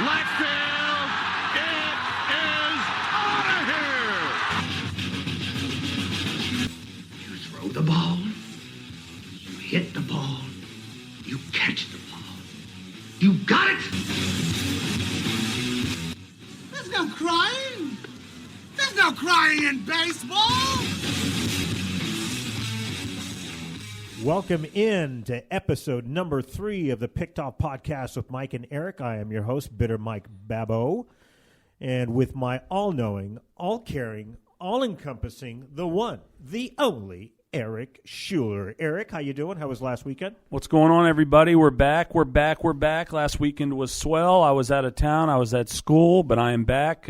Left field. It is out of here. You throw the ball. You hit the ball. You catch the ball. You got it. There's no crying. There's no crying in baseball. Welcome in to episode number 3 of the Picked Off Podcast with Mike and Aric. I am your host, Bitter Mike Babbo, and with my all-knowing, all-caring, all-encompassing, the one, the only, Aric Schuler. Aric, how you doing? How was last weekend? What's going on, everybody? We're back. Last weekend was swell. I was out of town. I was at school, but I am back.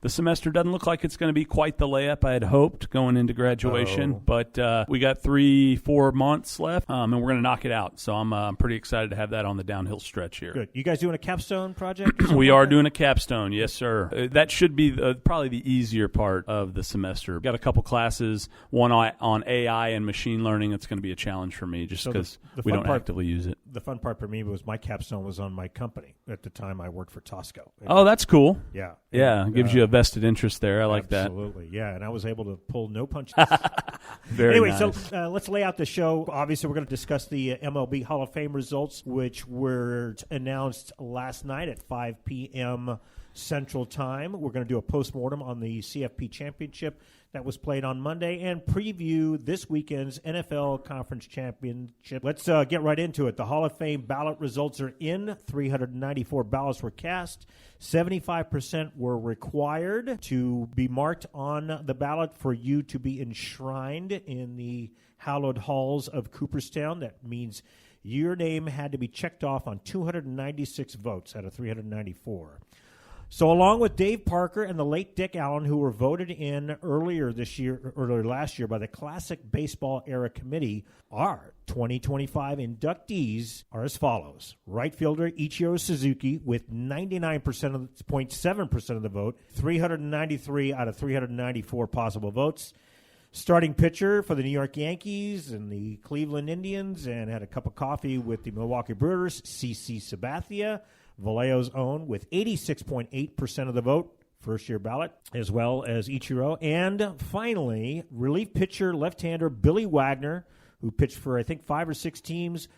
The semester doesn't look like it's going to be quite the layup I had hoped going into graduation, but we got 3-4 months left, and we're going to knock it out. So I'm pretty excited to have that on the downhill stretch here. Good. You guys doing a capstone project? We are doing a capstone, yes, sir. That should be probably the easier part of the semester. Got a couple classes, one on AI and machine learning. It's going to be a challenge for me just because we don't actively use it. The fun part for me was my capstone was on my company. At the time, I worked for Tosco. Oh, that's cool. Yeah. Yeah, it gives you a vested interest there. I like that. Absolutely, yeah. And I was able to pull no punches. Very nice. So let's lay out the show. Obviously, we're going to discuss the MLB Hall of Fame results, which were announced last night at 5 p.m. Central Time. We're going to do a postmortem on the CFP Championship that was played on Monday and preview this weekend's NFL Conference Championship. Let's get right into it. The Hall of Fame ballot results are in. 394 ballots were cast. 75% were required to be marked on the ballot for you to be enshrined in the hallowed halls of Cooperstown. That means your name had to be checked off on 296 votes out of 394. So along with Dave Parker and the late Dick Allen, who were voted in earlier last year by the Classic Baseball Era Committee, our 2025 inductees are as follows. Right fielder Ichiro Suzuki with 99.7% of the vote, 393 out of 394 possible votes. Starting pitcher for the New York Yankees and the Cleveland Indians and had a cup of coffee with the Milwaukee Brewers, CC Sabathia, Vallejo's own, with 86.8% of the vote, first-year ballot, as well as Ichiro. And finally, relief pitcher, left-hander Billy Wagner, who pitched for, I think, 5 or 6 teams,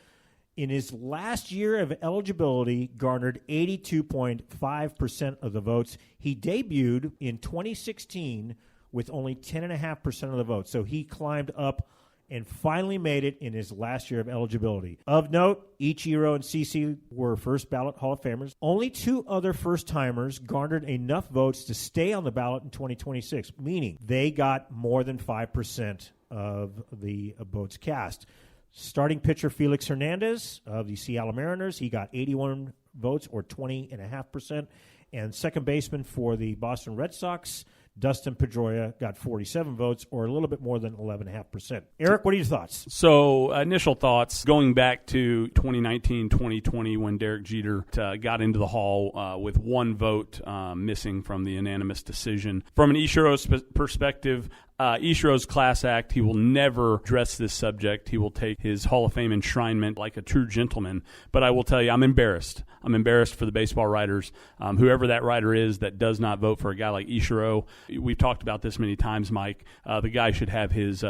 in his last year of eligibility, garnered 82.5% of the votes. He debuted in 2016 with only 10.5% of the votes. So he climbed up and finally made it in his last year of eligibility. Of note, Ichiro and CC were first ballot Hall of Famers. Only 2 other first-timers garnered enough votes to stay on the ballot in 2026, meaning they got more than 5% of the votes cast. Starting pitcher Felix Hernandez of the Seattle Mariners, he got 81 votes, or 20.5%. And second baseman for the Boston Red Sox, Dustin Pedroia, got 47 votes, or a little bit more than 11.5%. Aric, what are your thoughts? So, initial thoughts, going back to 2019-2020 when Derek Jeter got into the Hall with 1 vote missing from the unanimous decision. From an Ichiro's perspective, Ichiro's class act, he will never address this subject. He will take his Hall of Fame enshrinement like a true gentleman. But I will tell you, I'm embarrassed. I'm embarrassed for the baseball writers, whoever that writer is that does not vote for a guy like Ichiro. We've talked about this many times, Mike. The guy should have his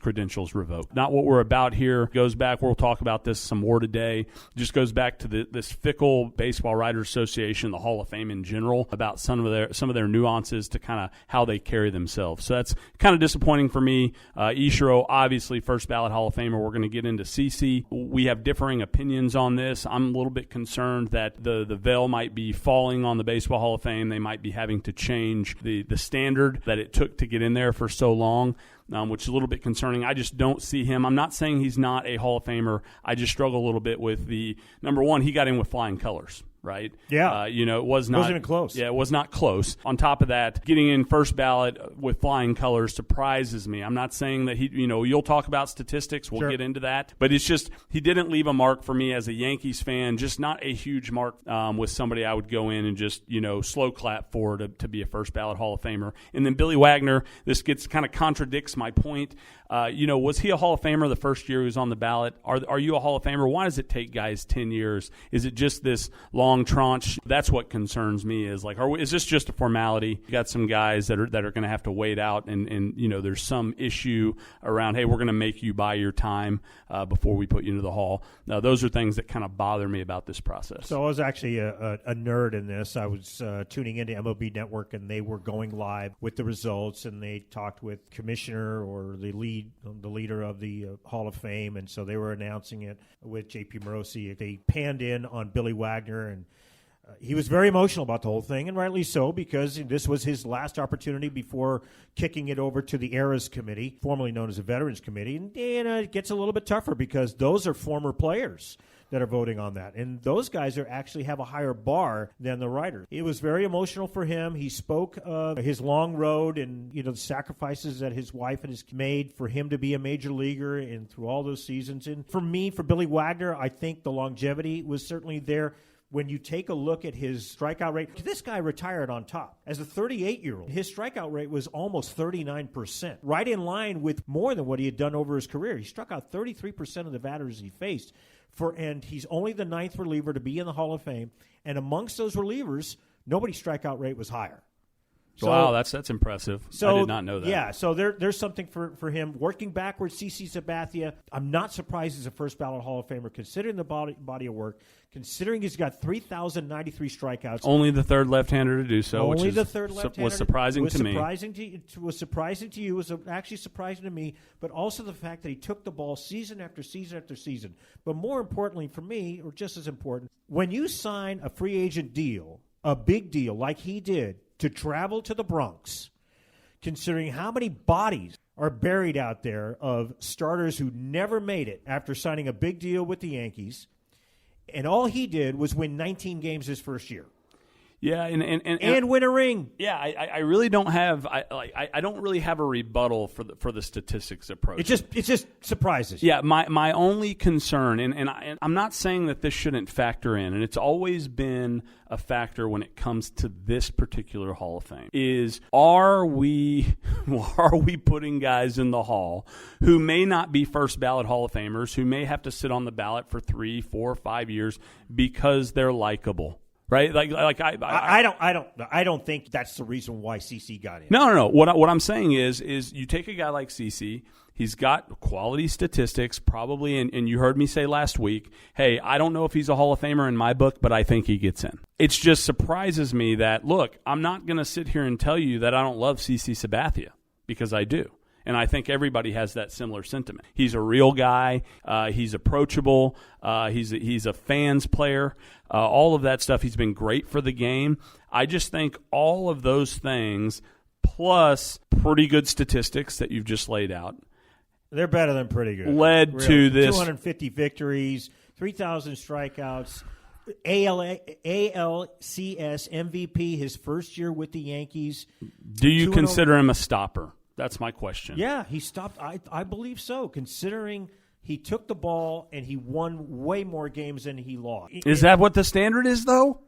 credentials revoked. Not what we're about here. Goes back, we'll talk about this some more today. Just goes back to this fickle Baseball Writers Association, the Hall of Fame in general, about some of their nuances to kind of how they carry themselves. So that's kind of disappointing for me. Ichiro, obviously, first ballot Hall of Famer. We're going to get into CC. We have differing opinions on this. I'm a little bit concerned that the veil might be falling on the Baseball Hall of Fame. They might be having to change the standard that it took to get in there for so long. Which is a little bit concerning. I just don't see him. I'm not saying he's not a Hall of Famer. I just struggle a little bit with the, number one, he got in with flying colors. Right? Yeah. It wasn't even close. Yeah, it was not close. On top of that, getting in first ballot with flying colors surprises me. I'm not saying that you'll talk about statistics. We'll get into that. But it's just, he didn't leave a mark for me as a Yankees fan, just not a huge mark with somebody I would go in and just, slow clap for to be a first ballot Hall of Famer. And then Billy Wagner, this kind of contradicts my point. Was he a Hall of Famer the first year he was on the ballot? Are you a Hall of Famer? Why does it take guys 10 years? Is it just this long long tranche. That's what concerns me is like, is this just a formality? You got some guys that are going to have to wait out, and there's some issue around, hey, we're going to make you buy your time before we put you into the Hall. Now, those are things that kind of bother me about this process. So I was actually a nerd in this. I was tuning into MLB Network, and they were going live with the results, and they talked with commissioner or the leader of the Hall of Fame, and so they were announcing it with J.P. Morosi. They panned in on Billy Wagner, and he was very emotional about the whole thing, and rightly so, because this was his last opportunity before kicking it over to the Eras Committee, formerly known as the Veterans Committee. And it gets a little bit tougher because those are former players that are voting on that. And those guys actually have a higher bar than the writers. It was very emotional for him. He spoke of his long road and the sacrifices that his wife and his made for him to be a major leaguer and through all those seasons. And for me, for Billy Wagner, I think the longevity was certainly there. When you take a look at his strikeout rate, this guy retired on top. As a 38-year-old, his strikeout rate was almost 39%, right in line with more than what he had done over his career. He struck out 33% of the batters he faced, and he's only the 9th reliever to be in the Hall of Fame. And amongst those relievers, nobody's strikeout rate was higher. So, wow, that's impressive. I did not know that. Yeah, so there's something for him. Working backwards, CC Sabathia, I'm not surprised he's a first-ballot Hall of Famer, considering the body of work, considering he's got 3,093 strikeouts. Only the third left-hander to do so, Only which the third left-hander was surprising to me. Was surprising to you, was actually surprising to me, but also the fact that he took the ball season after season after season. But more importantly for me, or just as important, when you sign a free agent deal, a big deal like he did, to travel to the Bronx, considering how many bodies are buried out there of starters who never made it after signing a big deal with the Yankees, and all he did was win 19 games his first year. Yeah, and win a ring. Yeah, I really don't have I don't really have a rebuttal for the statistics approach. It just surprises. Yeah, my only concern, and I'm not saying that this shouldn't factor in, and it's always been a factor when it comes to this particular Hall of Fame, is are we putting guys in the Hall who may not be first ballot Hall of Famers, who may have to sit on the ballot for 3, 4, 5 years because they're likable. Right, I don't think that's the reason why CC got in. No. What I'm saying is you take a guy like CC. He's got quality statistics, probably, and you heard me say last week, hey, I don't know if he's a Hall of Famer in my book, but I think he gets in. It just surprises me that, look, I'm not going to sit here and tell you that I don't love CC Sabathia, because I do. And I think everybody has that similar sentiment. He's a real guy. He's approachable. He's a fans player. All of that stuff. He's been great for the game. I just think all of those things, plus pretty good statistics that you've just laid out, they're better than pretty good. Led to this 250 victories, 3,000 strikeouts. ALCS MVP his first year with the Yankees. Do you consider him a stopper? That's my question. Yeah, he stopped. I believe so, considering he took the ball and he won way more games than he lost. Is that what the standard is, though?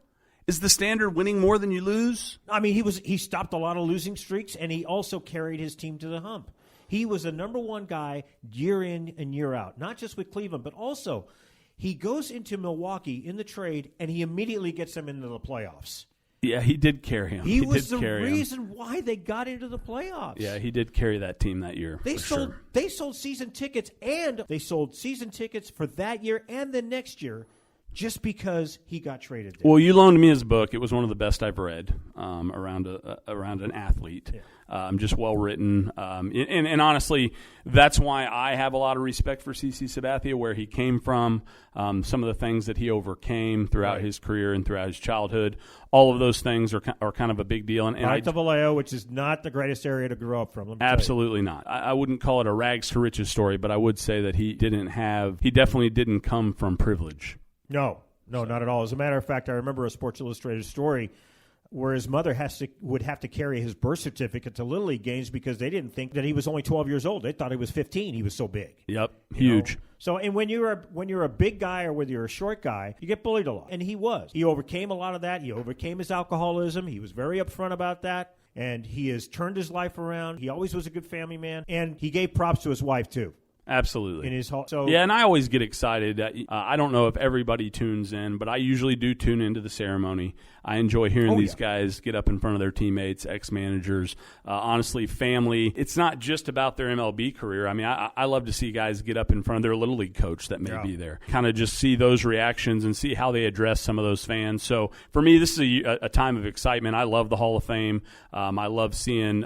Is the standard winning more than you lose? I mean, he stopped a lot of losing streaks, and he also carried his team to the hump. He was the number one guy year in and year out, not just with Cleveland, but also he goes into Milwaukee in the trade, and he immediately gets them into the playoffs. Yeah, he did carry him. He was the reason why they got into the playoffs. Yeah, he did carry that team that year. They sold season tickets, and they sold season tickets for that year and the next year just because he got traded there. Well, you loaned me his book. It was one of the best I've read around an athlete. Yeah. Just well written, and honestly, that's why I have a lot of respect for CC Sabathia, where he came from, some of the things that he overcame throughout his career and throughout his childhood. All of those things are kind of a big deal. And to Vallejo, which is not the greatest area to grow up from. Absolutely not. I wouldn't call it a rags to riches story, but I would say that he definitely didn't come from privilege. No, not at all. As a matter of fact, I remember a Sports Illustrated story where his mother would have to carry his birth certificate to Little League games because they didn't think that he was only 12 years old. They thought he was 15. He was so big. Yep, huge. So, and when you're a big guy or whether you're a short guy, you get bullied a lot. And he was. He overcame a lot of that. He overcame his alcoholism. He was very upfront about that. And he has turned his life around. He always was a good family man. And he gave props to his wife, too. Absolutely. In his hall. So yeah, and I always get excited. I don't know if everybody tunes in, but I usually do tune into the ceremony. I enjoy hearing these guys get up in front of their teammates, ex-managers, honestly, family. It's not just about their MLB career. I mean, I love to see guys get up in front of their Little League coach that may be there. Kind of just see those reactions and see how they address some of those fans. So for me, this is a time of excitement. I love the Hall of Fame. I love seeing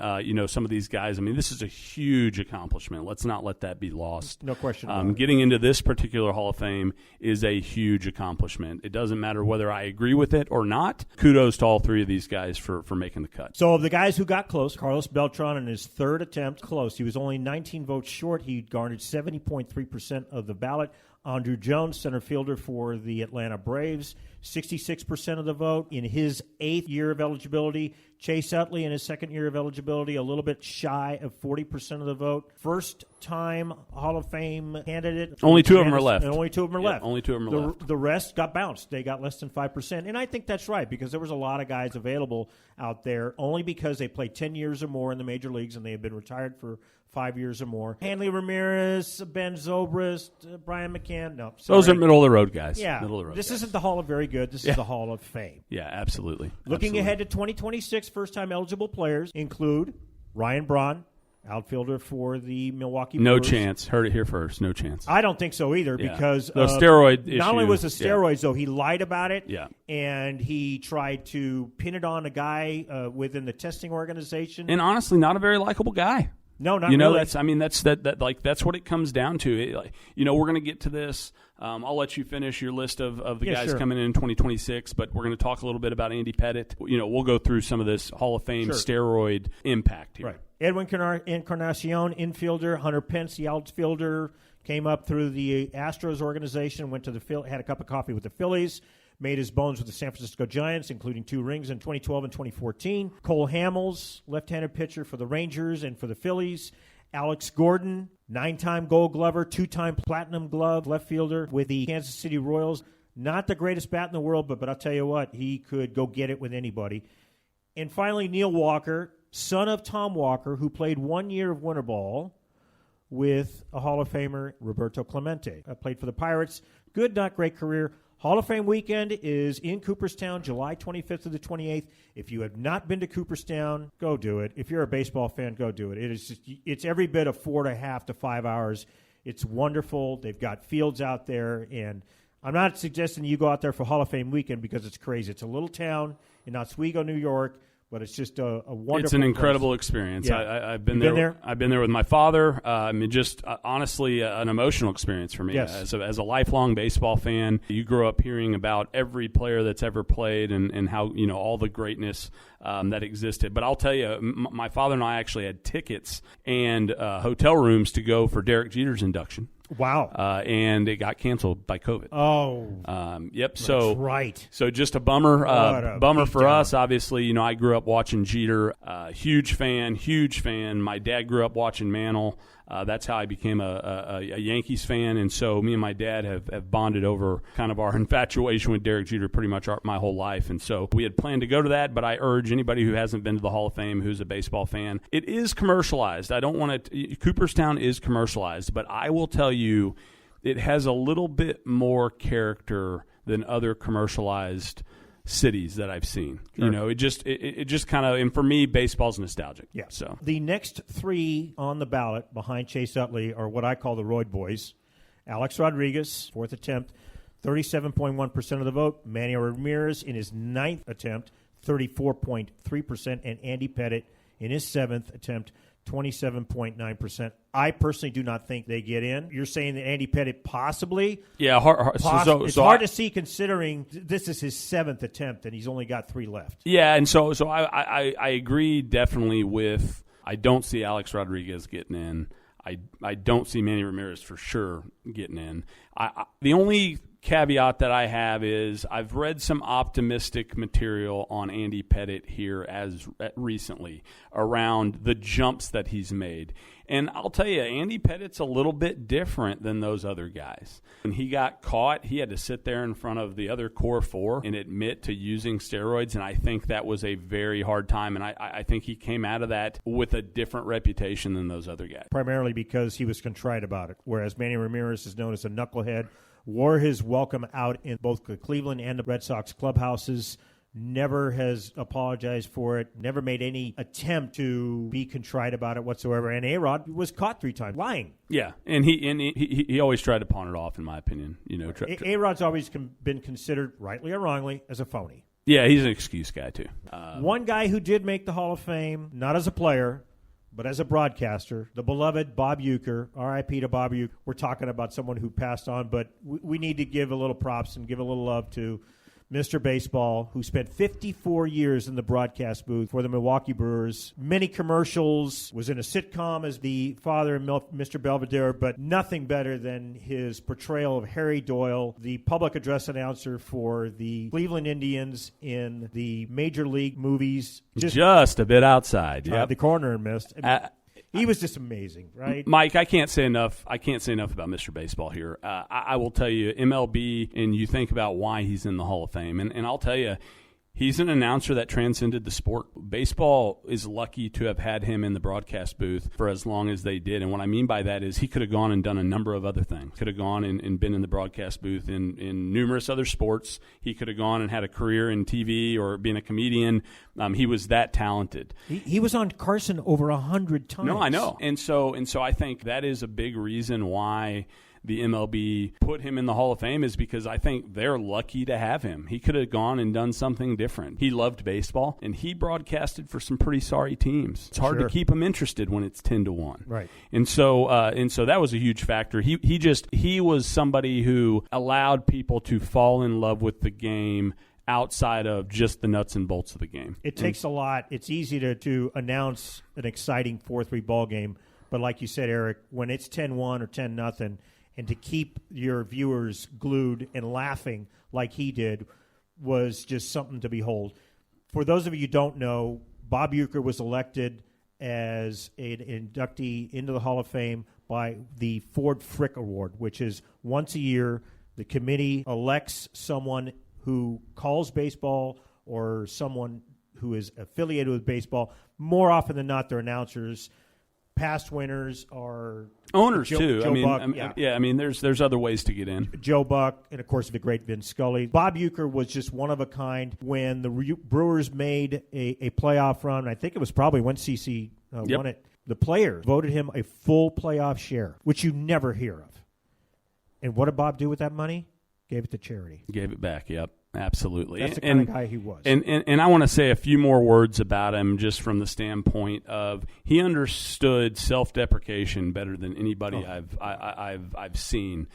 some of these guys. I mean, this is a huge accomplishment. Let's not let that be lost. No question about it. Getting into this particular Hall of Fame is a huge accomplishment. It doesn't matter whether I agree with it or not. Kudos to all three of these guys for making the cut. So of the guys who got close, Carlos Beltran in his third attempt, close. He was only 19 votes short. He garnered 70.3% of the ballot. Andrew Jones, center fielder for the Atlanta Braves, 66% of the vote. In his 8th year of eligibility, Chase Utley in his 2nd year of eligibility, a little bit shy of 40% of the vote. First-time Hall of Fame candidate. Only two of them are left. And only two of them are left. Only two of them are left. The rest got bounced. They got less than 5%. And I think that's right because there was a lot of guys available out there only because they played 10 years or more in the major leagues and they have been retired for 5 years or more. Hanley Ramirez, Ben Zobrist, Brian McCann. No, sorry. Those are middle-of-the-road guys. Yeah. Middle-of-the-road this guys. isn't the Hall of Very Good. This is the Hall of Fame. Yeah, absolutely. Looking ahead to 2026, first-time eligible players include Ryan Braun, outfielder for the Milwaukee No Brewers. chance. Heard it here first. No chance. I don't think so either because the steroid issue. Not only was the steroids, though, he lied about it. Yeah. And he tried to pin it on a guy within the testing organization. And honestly, not a very likable guy. No, not really. That's what it comes down to. We're going to get to this. I'll let you finish your list of the guys coming in 2026, but we're going to talk a little bit about Andy Pettitte. We'll go through some of this Hall of Fame steroid impact here. Right. Edwin Encarnacion, infielder. Hunter Pence, the outfielder, came up through the Astros organization, went to the had a cup of coffee with the Phillies. Made his bones with the San Francisco Giants, including 2 rings in 2012 and 2014. Cole Hamels, left-handed pitcher for the Rangers and for the Phillies. Alex Gordon, 9-time Gold Glover, 2-time Platinum Glove left fielder with the Kansas City Royals. Not the greatest bat in the world, but I'll tell you what, he could go get it with anybody. And finally, Neil Walker, son of Tom Walker, who played 1 year of winter ball with a Hall of Famer, Roberto Clemente. Played for the Pirates. Good, not great career. Hall of Fame weekend is in Cooperstown, July 25th to the 28th. If you have not been to Cooperstown, go do it. If you're a baseball fan, go do it. It's every bit of 4.5 to 5 hours. It's wonderful. They've got fields out there, and I'm not suggesting you go out there for Hall of Fame weekend because it's crazy. It's a little town in Oswego, New York, but it's just a wonderful It's an incredible place. experience. Yeah. I've been there. I've been there with my father. Honestly, an emotional experience for me. Yes. As a lifelong baseball fan, you grow up hearing about every player that's ever played and how all the greatness that existed. But I'll tell you, my father and I actually had tickets and hotel rooms to go for Derek Jeter's induction. Wow. And it got canceled by COVID. Oh. Yep. That's So right. So just a bummer. Bummer for beatdown. us. Obviously, I grew up watching Jeter. Huge fan. My dad grew up watching Mantle. That's how I became a Yankees fan. And so me and my dad have bonded over kind of our infatuation with Derek Jeter pretty much my whole life. And so we had planned to go to that, but I urge anybody who hasn't been to the Hall of Fame who's a baseball fan, it is commercialized. I don't want to – Cooperstown is commercialized, but I will tell you it has a little bit more character than other commercialized cities that I've seen. Sure. It just kind of, and for me, baseball's nostalgic. Yeah. So the next 3 on the ballot behind Chase Utley are what I call the Royd Boys. Alex Rodriguez, 4th attempt, 37.1% of the vote. Manny Ramirez in his 9th attempt, 34.3%. And Andy Pettitte in his 7th attempt, 27.9%. I personally do not think they get in. You're saying that Andy Pettitte possibly? Yeah, it's hard to see considering this is his 7th attempt and he's only got 3 left. Yeah, and so I agree definitely with. I don't see Alex Rodriguez getting in. I don't see Manny Ramirez for sure getting in. The only caveat that I have is I've read some optimistic material on Andy Pettitte here as recently around the jumps that he's made. And I'll tell you, Andy Pettitte's a little bit different than those other guys. When he got caught, he had to sit there in front of the other core four and admit to using steroids, and I think that was a very hard time, and I think he came out of that with a different reputation than those other guys. Primarily because he was contrite about it, whereas Manny Ramirez is known as a knucklehead, wore his welcome out in both the Cleveland and the Red Sox clubhouses, never has apologized for it, never made any attempt to be contrite about it whatsoever. And A-Rod was caught 3 times lying. Yeah, and he always tried to pawn it off, in my opinion. A-Rod's always been considered, rightly or wrongly, as a phony. Yeah, he's an excuse guy, too. One guy who did make the Hall of Fame, not as a player, but as a broadcaster, the beloved Bob Uecker, R.I.P. to Bob Uecker. We're talking about someone who passed on, but we need to give a little props and give a little love to Mr. Baseball, who spent 54 years in the broadcast booth for the Milwaukee Brewers. Many commercials, was in a sitcom as the father of Mr. Belvedere, but nothing better than his portrayal of Harry Doyle, the public address announcer for the Cleveland Indians in the Major League movies. Just a bit outside. Yep. The corner and missed. He was just amazing, right? Mike, I can't say enough about Mr. Baseball here. I will tell you, MLB, and you think about why he's in the Hall of Fame, and I'll tell you, he's an announcer that transcended the sport. Baseball is lucky to have had him in the broadcast booth for as long as they did. And what I mean by that is he could have gone and done a number of other things. Could have gone and been in the broadcast booth in numerous other sports. He could have gone and had a career in TV or being a comedian. He was that talented. He was on Carson over 100 times. No, I know. And so I think that is a big reason why the MLB put him in the Hall of Fame, is because I think they're lucky to have him. He could have gone and done something different. He loved baseball, and he broadcasted for some pretty sorry teams. It's hard to keep him interested when it's 10-1. Right. And so that was a huge factor. He was somebody who allowed people to fall in love with the game outside of just the nuts and bolts of the game. It takes a lot. It's easy to announce an exciting 4-3 ball game, but like you said, Aric, when it's 10-1 or 10-0, and to keep your viewers glued and laughing like he did was just something to behold. For those of you who don't know, Bob Uecker was elected as an inductee into the Hall of Fame by the Ford Frick Award, which is once a year the committee elects someone who calls baseball or someone who is affiliated with baseball. More often than not, they're announcers. Past winners are owners too. Joe Buck, I mean, there's other ways to get in. Joe Buck, and of course the great Vin Scully. Bob Uecker was just one of a kind. When the Brewers made a playoff run, I think it was probably when CC won it. The players voted him a full playoff share, which you never hear of. And what did Bob do with that money? Gave it to charity. Gave it back. Yep. Absolutely. That's the kind of guy he was. And I want to say a few more words about him just from the standpoint of he understood self-deprecation better than anybody I've seen.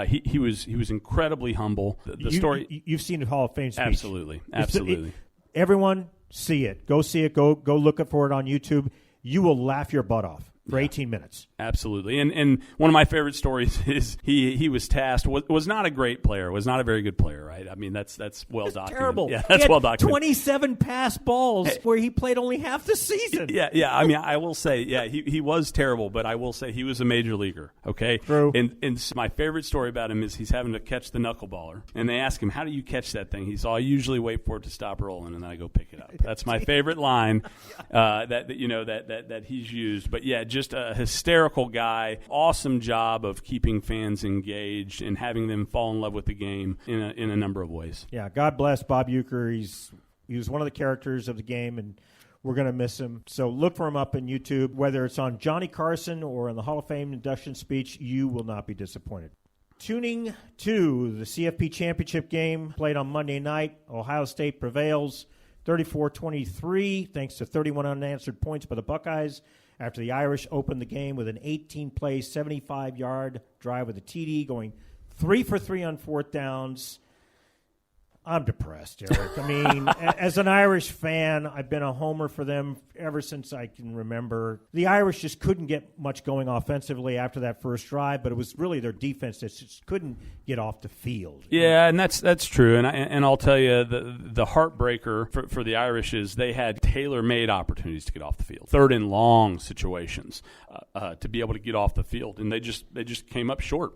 He was incredibly humble. The story you've seen the Hall of Fame speech. Absolutely. Everyone see it. Go see it. Go look for it on YouTube. You will laugh your butt off. For 18 minutes. Absolutely. And one of my favorite stories is he was tasked, was not a great player, was not a very good player, right? I mean, that's well documented. Terrible. Yeah, that's well documented. 27 pass balls where he played only half the season. Yeah. I mean, I will say, he was terrible, but I will say he was a major leaguer, okay? True. And my favorite story about him is he's having to catch the knuckleballer. And they ask him, how do you catch that thing? He's all, I usually wait for it to stop rolling, and then I go pick it up. That's my favorite line that he's used. But, yeah, just a hysterical guy. Awesome job of keeping fans engaged and having them fall in love with the game in a number of ways. Yeah, God bless Bob Uecker. He was one of the characters of the game, and we're going to miss him. So look for him up on YouTube. Whether it's on Johnny Carson or in the Hall of Fame induction speech, you will not be disappointed. Tuning to the CFP Championship game played on Monday night. Ohio State prevails 34-23 thanks to 31 unanswered points by the Buckeyes after the Irish opened the game with an 18-play, 75-yard drive with a TD, going 3 for 3 on fourth downs. I'm depressed, Eric. I mean, as an Irish fan, I've been a homer for them ever since I can remember. The Irish just couldn't get much going offensively after that first drive, but it was really their defense that just couldn't get off the field. Yeah, and that's true. And I'll tell you, the heartbreaker for the Irish is they had tailor-made opportunities to get off the field, third and long situations to be able to get off the field, and they just came up short.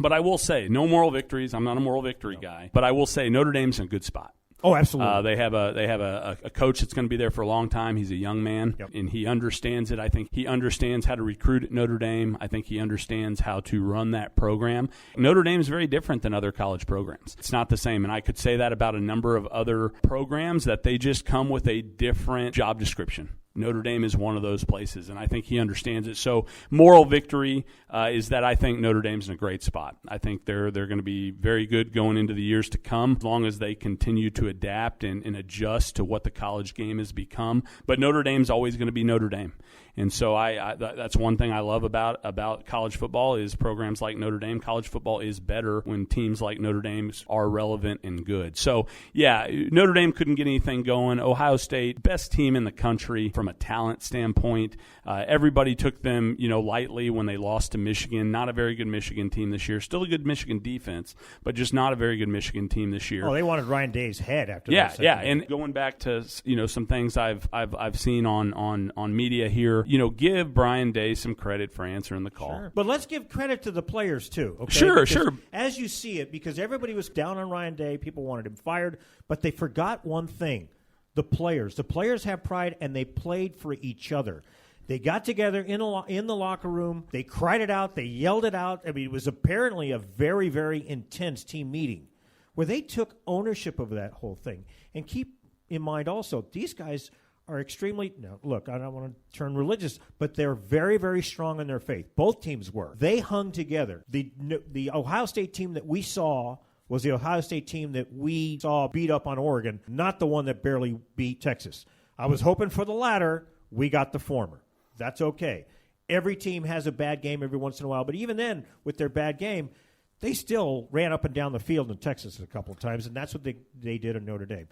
But I will say, no moral victories. I'm not a moral victory guy. But I will say Notre Dame's in a good spot. Oh, absolutely. They have a coach that's going to be there for a long time. He's a young man, and he understands it. I think he understands how to recruit at Notre Dame. I think he understands how to run that program. Notre Dame is very different than other college programs. It's not the same, and I could say that about a number of other programs, that they just come with a different job description. Notre Dame is one of those places, and I think he understands it. So moral victory is that I think Notre Dame's in a great spot. I think they're going to be very good going into the years to come, as long as they continue to adapt and adjust to what the college game has become. But Notre Dame's always going to be Notre Dame. And so that's one thing I love about college football is programs like Notre Dame. College football is better when teams like Notre Dame are relevant and good. So, yeah, Notre Dame couldn't get anything going. Ohio State, best team in the country from a talent standpoint. Everybody took them, lightly when they lost to Michigan. Not a very good Michigan team this year. Still a good Michigan defense, but just not a very good Michigan team this year. Oh, they wanted Ryan Day's head after that. Yeah. And going back to some things I've seen on media here. Give Brian Day some credit for answering the call. Sure. But let's give credit to the players, too. Okay? Sure. As you see it, because everybody was down on Ryan Day, people wanted him fired, but they forgot one thing. The players. The players have pride, and they played for each other. They got together in the locker room. They cried it out. They yelled it out. I mean, it was apparently a very, very intense team meeting where they took ownership of that whole thing. And keep in mind also, these guys are extremely, now look, I don't want to turn religious, but they're very, very strong in their faith. Both teams were. They hung together. The Ohio State team that we saw was the Ohio State team that we saw beat up on Oregon, not the one that barely beat Texas. I was hoping for the latter. We got the former. That's okay. Every team has a bad game every once in a while, but even then, with their bad game, they still ran up and down the field in Texas a couple of times, and that's what they did in Notre Dame.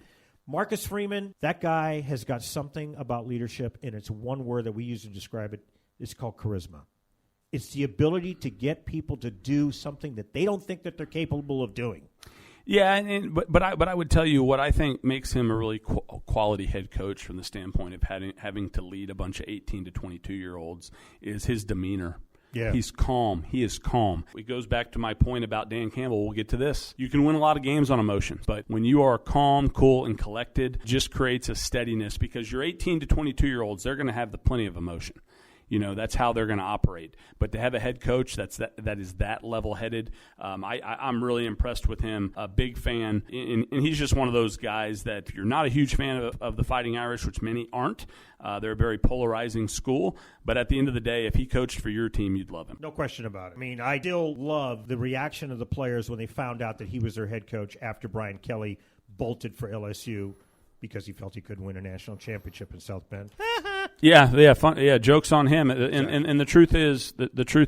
Marcus Freeman, that guy has got something about leadership, and it's one word that we use to describe it. It's called charisma. It's the ability to get people to do something that they don't think that they're capable of doing. Yeah, but I would tell you what I think makes him a really quality head coach from the standpoint of having to lead a bunch of 18 to 22-year-olds is his demeanor. Yeah. He's calm. He is calm. It goes back to my point about Dan Campbell. We'll get to this. You can win a lot of games on emotion, but when you are calm, cool, and collected, just creates a steadiness because your 18 to 22-year-olds, they're going to have plenty of emotion. That's how they're going to operate. But to have a head coach that is that level-headed, I'm really impressed with him. A big fan, and he's just one of those guys that if you're not a huge fan of the Fighting Irish, which many aren't, they're a very polarizing school. But at the end of the day, if he coached for your team, you'd love him. No question about it. I mean, I still love the reaction of the players when they found out that he was their head coach after Brian Kelly bolted for LSU because he felt he couldn't win a national championship in South Bend. Yeah, jokes on him. And the truth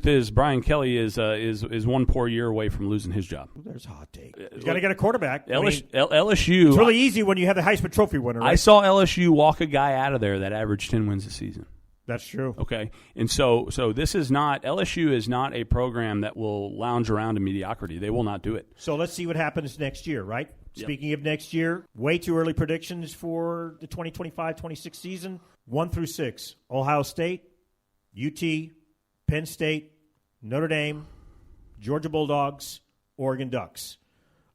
is, Brian Kelly is 1 poor year away from losing his job. There's a hot take. He's got to get a quarterback. LSU. It's really easy when you have the Heisman Trophy winner. Right? I saw LSU walk a guy out of there that averaged 10 wins a season. That's true. Okay, and so this is not LSU is not a program that will lounge around in mediocrity. They will not do it. So let's see what happens next year, right? Yep. Speaking of next year, way too early predictions for the 2025-26 season. 1 through 6, Ohio State, UT, Penn State, Notre Dame, Georgia Bulldogs, Oregon Ducks.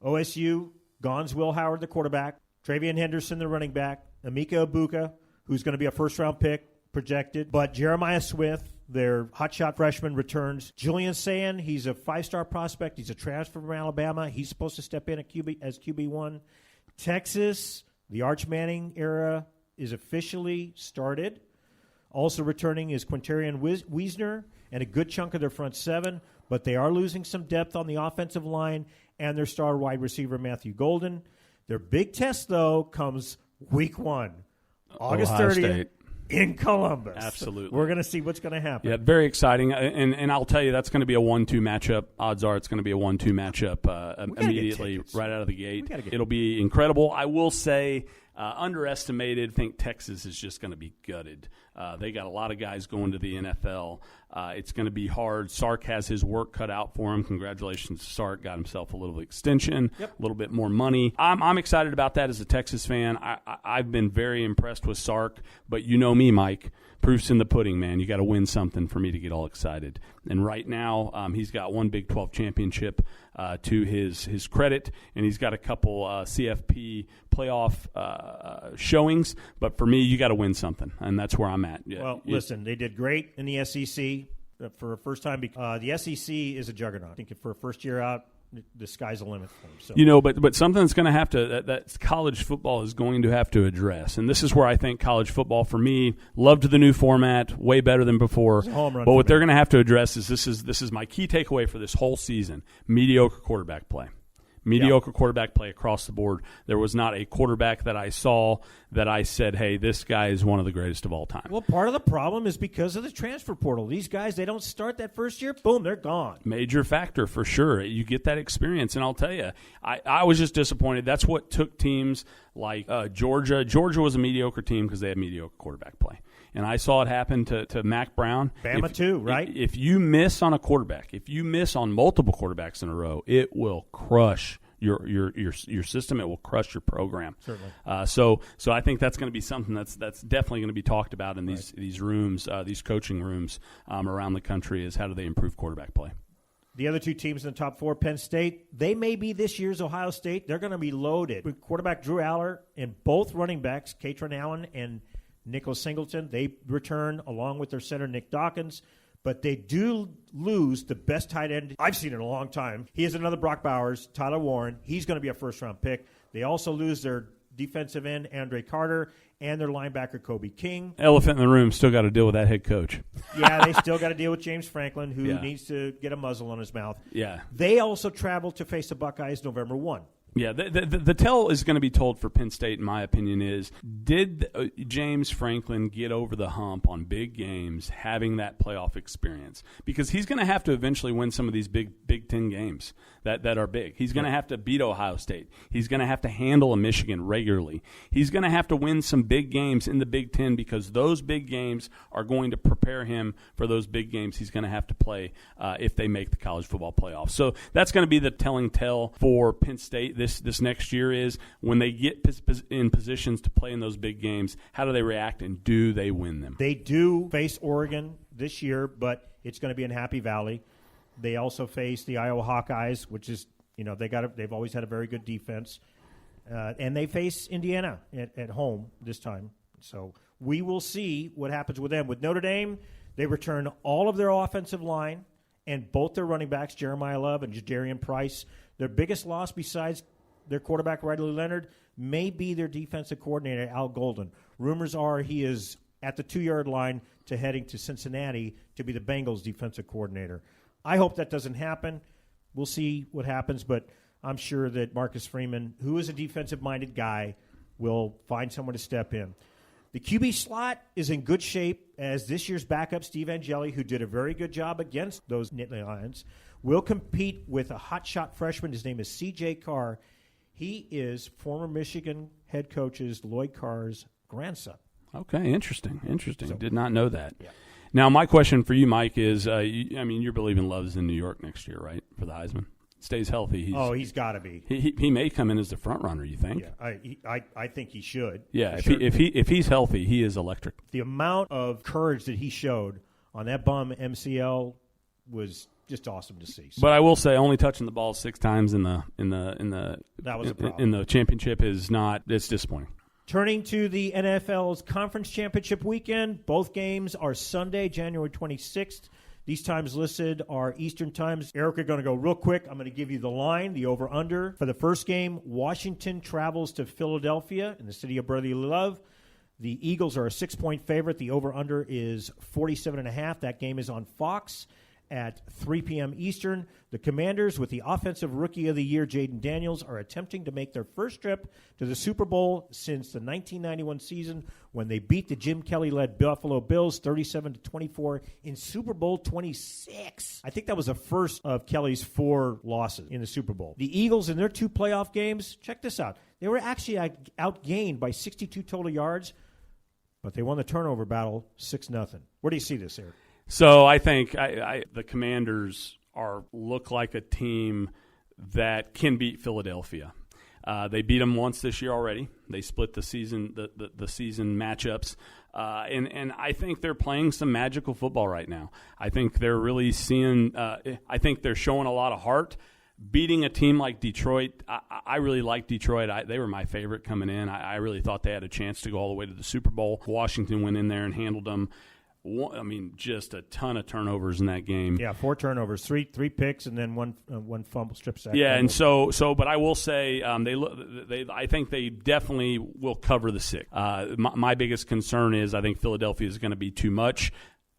OSU, Gons Will Howard, the quarterback, Travion Henderson, the running back, Emeka Egbuka, who's going to be a first-round pick, projected, but Jeremiah Smith, their hotshot freshman, returns. Julian Sayin, he's a 5-star prospect. He's a transfer from Alabama. He's supposed to step in as QB1. Texas, the Arch Manning era is officially started. Also returning is Quintarian Wiesner and a good chunk of their front seven, but they are losing some depth on the offensive line and their star wide receiver, Matthew Golden. Their big test, though, comes week 1, August 30th. in Columbus. Absolutely. We're going to see what's going to happen. Yeah, very exciting. And I'll tell you, that's going to be a 1-2 matchup. Odds are it's going to be a 1-2 matchup immediately right out of the gate. It'll be incredible. I will say, underestimated. I think Texas is just going to be gutted. They got a lot of guys going to the NFL. It's going to be hard. Sark has his work cut out for him. Congratulations to Sark. Got himself a little extension, a little bit more money. I'm excited about that as a Texas fan. I've been very impressed with Sark, but you know me, Mike. Proof's in the pudding, man. You got to win something for me to get all excited. And right now, he's got one Big 12 championship to his credit, and he's got a couple CFP playoff showings. But for me, you got to win something, and that's where I'm at. Yeah, well, listen, they did great in the SEC for a first time. The SEC is a juggernaut. I think for a first year out, the sky's the limit for them. So. You know, but something that's going to have to that college football is going to have to address, and this is where I think college football, for me, loved the new format, way better than before. But what they're going to have to address is this is my key takeaway for this whole season: mediocre quarterback play. Mediocre quarterback play across the board. There was not a quarterback that I saw that I said, hey, this guy is one of the greatest of all time. Well, part of the problem is because of the transfer portal. These guys, they don't start that first year, boom, they're gone. Major factor for sure. You get that experience, and I'll tell you, I was just disappointed. That's what took teams like Georgia. Georgia was a mediocre team because they had mediocre quarterback play. And I saw it happen to Mac Brown. Bama too, right? If you miss on a quarterback, if you miss on multiple quarterbacks in a row, it will crush your system. It will crush your program. Certainly. So I think that's going to be something that's definitely going to be talked about in these rooms, these coaching rooms around the country, is how do they improve quarterback play. The other two teams in the top four, Penn State, they may be this year's Ohio State. They're going to be loaded. With quarterback Drew Aller and both running backs, Katron Allen and Nicholas Singleton, they return along with their center, Nick Dawkins. But they do lose the best tight end I've seen in a long time. He is another Brock Bowers, Tyler Warren. He's going to be a first-round pick. They also lose their defensive end, Andre Carter, and their linebacker, Kobe King. Elephant in the room, still got to deal with that head coach. Yeah, they still got to deal with James Franklin, who needs to get a muzzle on his mouth. Yeah. They also travel to face the Buckeyes November 1. Yeah, the tell is going to be told for Penn State, in my opinion, is did James Franklin get over the hump on big games having that playoff experience? Because he's going to have to eventually win some of these Big Ten games that are big. He's going to have to beat Ohio State. He's going to have to handle a Michigan regularly. He's going to have to win some big games in the Big Ten because those big games are going to prepare him for those big games he's going to have to play if they make the college football playoffs. So that's going to be the telling tell for Penn State this next year is when they get in positions to play in those big games, how do they react and do they win them? They do face Oregon this year, but it's going to be in Happy Valley. They also face the Iowa Hawkeyes, which is, they've always had a very good defense. And they face Indiana at home this time. So we will see what happens with them. With Notre Dame, they return all of their offensive line and both their running backs, Jeremiah Love and Jadarian Price. Their biggest loss besides their quarterback, Riley Leonard, may be their defensive coordinator, Al Golden. Rumors are he is at the 2-yard line to heading to Cincinnati to be the Bengals' defensive coordinator. I hope that doesn't happen. We'll see what happens, but I'm sure that Marcus Freeman, who is a defensive-minded guy, will find someone to step in. The QB slot is in good shape as this year's backup, Steve Angeli, who did a very good job against those Nittany Lions, will compete with a hotshot freshman. His name is C.J. Carr. He is former Michigan head coach's Lloyd Carr's grandson. Okay, interesting. So, did not know that. Yeah. Now, my question for you, Mike, is, you're believing Love's in New York next year, right, for the Heisman? Stays healthy. He's got to be. He may come in as the front runner, you think? Yeah, I think he should. Yeah, if he's healthy, he is electric. The amount of courage that he showed on that bum MCL was just awesome to see. So. But I will say, only touching the ball 6 times in the that was a problem. In the championship is not. It's disappointing. Turning to the NFL's Conference Championship weekend, both games are Sunday, January 26th. These times listed are Eastern times. Aric, we're going to go real quick. I'm going to give you the line, the over-under. For the first game, Washington travels to Philadelphia in the city of brotherly love. The Eagles are a 6-point favorite. The over-under is 47.5. That game is on Fox. at 3 p.m. Eastern. The Commanders, with the Offensive Rookie of the Year, Jaden Daniels, are attempting to make their first trip to the Super Bowl since the 1991 season when they beat the Jim Kelly-led Buffalo Bills 37-24 in Super Bowl 26. I think that was the first of Kelly's 4 losses in the Super Bowl. The Eagles, in their 2 playoff games, check this out. They were actually outgained by 62 total yards, but they won the turnover battle 6-0. Where do you see this, Eric? So I think the Commanders look like a team that can beat Philadelphia. They beat them once this year already. They split the season matchups, and I think they're playing some magical football right now. I think they're really seeing. I think they're showing a lot of heart. Beating a team like Detroit, I really like Detroit. They were my favorite coming in. I really thought they had a chance to go all the way to the Super Bowl. Washington went in there and handled them. I mean, just a ton of turnovers in that game. Yeah, 4 turnovers, three picks, and then one fumble strip sack. Yeah, and so, but I will say, I think they definitely will cover the 6. My biggest concern is I think Philadelphia is going to be too much.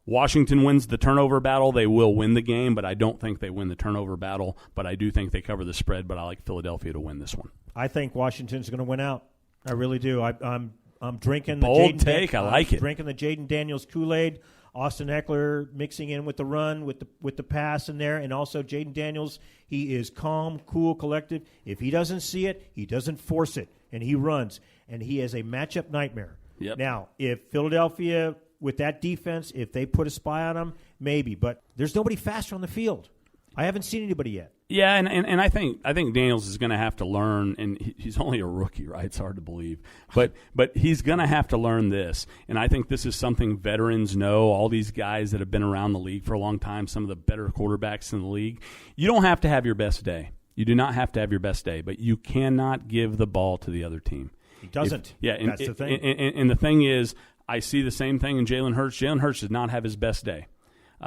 Washington wins the turnover battle. They will win the game, but I don't think they win the turnover battle. But I do think they cover the spread, but I like Philadelphia to win this one. I think Washington's going to win out. I really do. I'm drinking bold the take. I like it. Drinking the Jaden Daniels Kool-Aid. Austin Eckler mixing in with the run, with the pass in there, and also Jaden Daniels. He is calm, cool, collected. If he doesn't see it, he doesn't force it, and he runs. And he is a matchup nightmare. Yep. Now, if Philadelphia, with that defense, if they put a spy on him, maybe. But there's nobody faster on the field. I haven't seen anybody yet. Yeah, and I think Daniels is going to have to learn, and he's only a rookie, right? It's hard to believe, but he's going to have to learn this, and I think this is something veterans know. All these guys that have been around the league for a long time, some of the better quarterbacks in the league. You don't have to have your best day. You do not have to have your best day, but you cannot give the ball to the other team. He doesn't. That's the thing. And the thing is, I see the same thing in Jalen Hurts. Jalen Hurts did not have his best day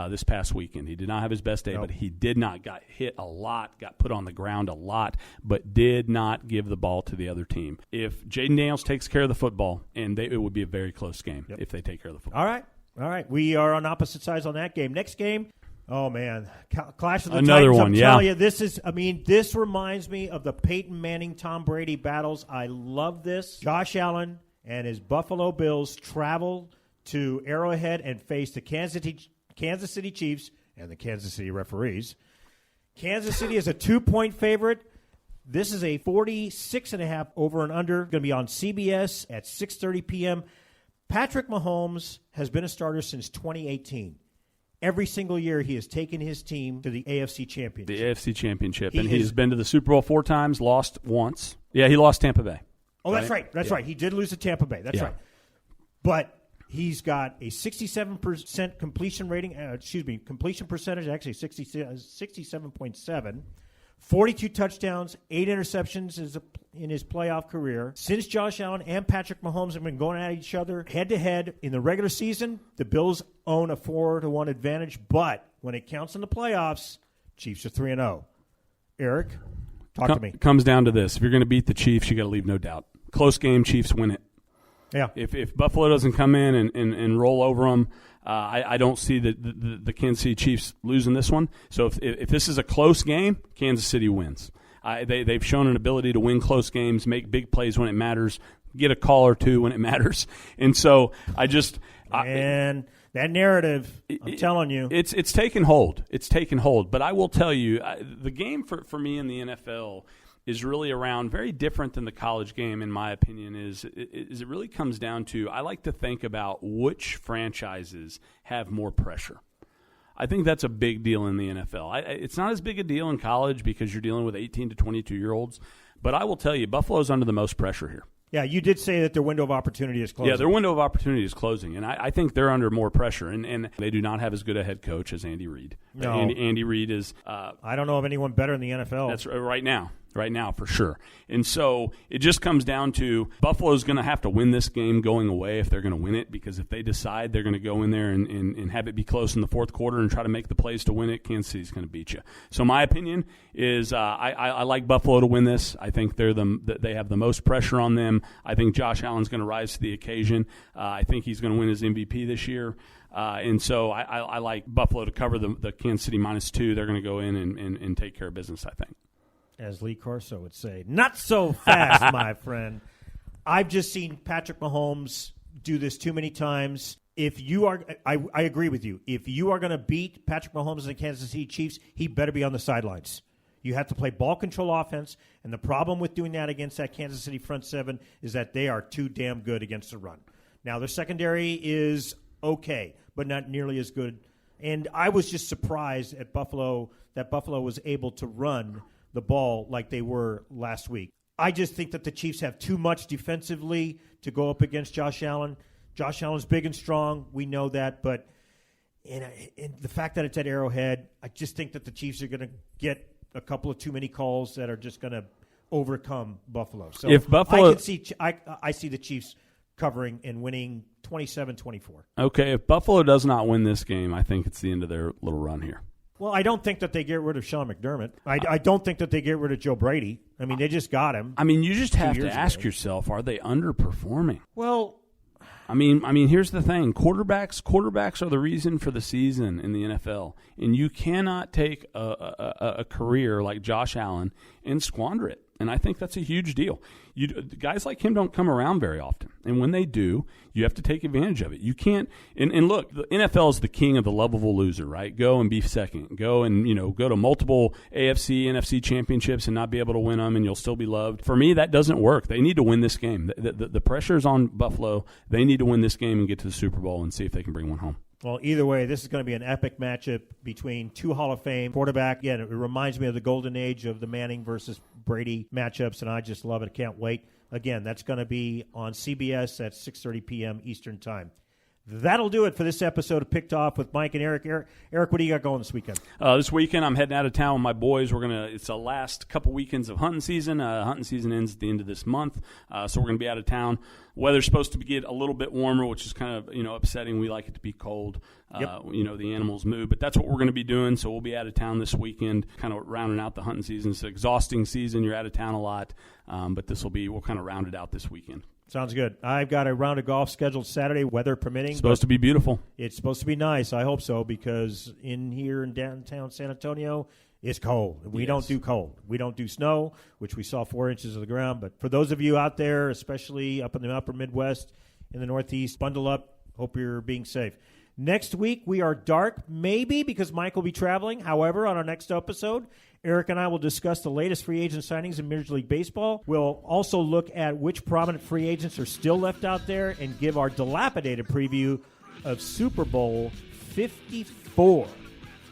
this past weekend. He did not have his best day, but he did not got hit a lot, got put on the ground a lot, but did not give the ball to the other team. If Jaden Daniels takes care of the football, it would be a very close game if they take care of the football. All right. We are on opposite sides on that game. Next game, oh, man, Clash of the Another Titans. one, I'm telling you, this reminds me of the Peyton Manning, Tom Brady battles. I love this. Josh Allen and his Buffalo Bills travel to Arrowhead and face the Kansas City Chiefs and the Kansas City referees. Kansas City is a 2-point favorite. This is a 46.5 over and under. Going to be on CBS at 6:30 p.m. Patrick Mahomes has been a starter since 2018. Every single year he has taken his team to the AFC Championship. The AFC Championship. He's been to the Super Bowl 4 times, lost once. Yeah, he lost Tampa Bay. Oh, that's right. That's right. He did lose to Tampa Bay. That's right. But he's got a 67% completion rating. Completion percentage, actually 67.7. 42 touchdowns, 8 interceptions in his playoff career. Since Josh Allen and Patrick Mahomes have been going at each other head-to-head in the regular season, the Bills own a 4-1 advantage. But when it counts in the playoffs, Chiefs are 3-0. Eric, talk to me. Comes down to this. If you're going to beat the Chiefs, you got to leave no doubt. Close game, Chiefs win it. Yeah. If Buffalo doesn't come in and roll over them, I don't see the Kansas City Chiefs losing this one. So if this is a close game, Kansas City wins. They've shown an ability to win close games, make big plays when it matters, get a call or two when it matters. And so and that narrative, I'm telling you. It's taken hold. It's taken hold. But I will tell you, the game for me in the NFL is really around very different than the college game, in my opinion, is it really comes down to, I like to think about which franchises have more pressure. I think that's a big deal in the NFL. It's not as big a deal in college because you're dealing with 18 to 22-year-olds, but I will tell you, Buffalo's under the most pressure here. Yeah, you did say that their window of opportunity is closing. Yeah, their window of opportunity is closing, and I think they're under more pressure, and they do not have as good a head coach as Andy Reid. No. Andy Reid is... I don't know of anyone better in the NFL. That's right now. right now for sure. And so it just comes down to Buffalo's going to have to win this game going away if they're going to win it, because if they decide they're going to go in there and have it be close in the fourth quarter and try to make the plays to win it, Kansas City's going to beat you. So my opinion is I like Buffalo to win this. I think they have the most pressure on them. I think Josh Allen's going to rise to the occasion. I think he's going to win his MVP this year. And so I like Buffalo to cover the Kansas City -2. They're going to go in and take care of business, I think. As Lee Corso would say, not so fast, my friend. I've just seen Patrick Mahomes do this too many times. If you are, I agree with you. If you are going to beat Patrick Mahomes and the Kansas City Chiefs, he better be on the sidelines. You have to play ball control offense, and the problem with doing that against that Kansas City front seven is that they are too damn good against the run. Now, their secondary is okay, but not nearly as good. And I was just surprised at Buffalo that Buffalo was able to run the ball like they were last week. I just think that the Chiefs have too much defensively to go up against Josh Allen. Josh Allen's big and strong. We know that. But in the fact that it's at Arrowhead, I just think that the Chiefs are going to get a couple of too many calls that are just going to overcome Buffalo. So if Buffalo, I see the Chiefs covering and winning 27-24. Okay, if Buffalo does not win this game, I think it's the end of their little run here. Well, I don't think that they get rid of Sean McDermott. I don't think that they get rid of Joe Brady. I mean, they just got him. I mean, you just have to ask yourself, are they underperforming? Well, I mean, here's the thing. Quarterbacks are the reason for the season in the NFL. And you cannot take a career like Josh Allen and squander it. And I think that's a huge deal. Guys like him don't come around very often. And when they do, you have to take advantage of it. You can't and look, the NFL is the king of the lovable loser, right? Go and be second. Go and, go to multiple AFC, NFC championships and not be able to win them, and you'll still be loved. For me, that doesn't work. They need to win this game. The pressure's on Buffalo. They need to win this game and get to the Super Bowl and see if they can bring one home. Well, either way, this is going to be an epic matchup between two Hall of Fame quarterback. Again, it reminds me of the golden age of the Manning versus Brady matchups, and I just love it. I can't wait. Again, that's going to be on CBS at 6:30 p.m. Eastern Time. That'll do it for this episode of Picked Off with Mike and Aric. Aric, what do you got going this weekend? This weekend, I'm heading out of town with my boys. It's the last couple weekends of hunting season. Hunting season ends at the end of this month, so we're going to be out of town. Weather's supposed to get a little bit warmer, which is kind of upsetting. We like it to be cold. Yep. The animals move, but that's what we're going to be doing. So we'll be out of town this weekend, kind of rounding out the hunting season. It's an exhausting season. You're out of town a lot, but we'll kind of round it out this weekend. Sounds good. I've got a round of golf scheduled Saturday, weather permitting. It's supposed to be beautiful. It's supposed to be nice. I hope so, because here in downtown San Antonio, it's cold. We don't do cold. We don't do snow, which we saw 4 inches of the ground. But for those of you out there, especially up in the upper Midwest, in the Northeast, bundle up. Hope you're being safe. Next week, we are dark, maybe, because Mike will be traveling. However, on our next episode, Aric and I will discuss the latest free agent signings in Major League Baseball. We'll also look at which prominent free agents are still left out there and give our dilapidated preview of Super Bowl 54.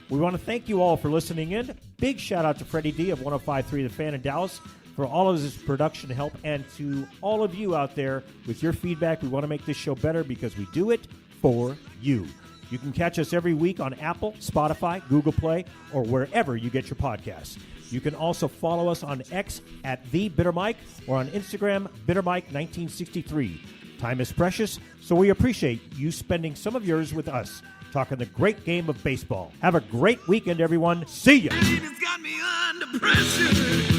We want to thank you all for listening in. Big shout-out to Freddie D of 105.3 The Fan in Dallas for all of his production help, and to all of you out there with your feedback. We want to make this show better because we do it for you. You can catch us every week on Apple, Spotify, Google Play, or wherever you get your podcasts. You can also follow us on X at @TheBitterMike or on Instagram, BitterMike1963. Time is precious, so we appreciate you spending some of yours with us, talking the great game of baseball. Have a great weekend, everyone. See ya. It's got me under pressure.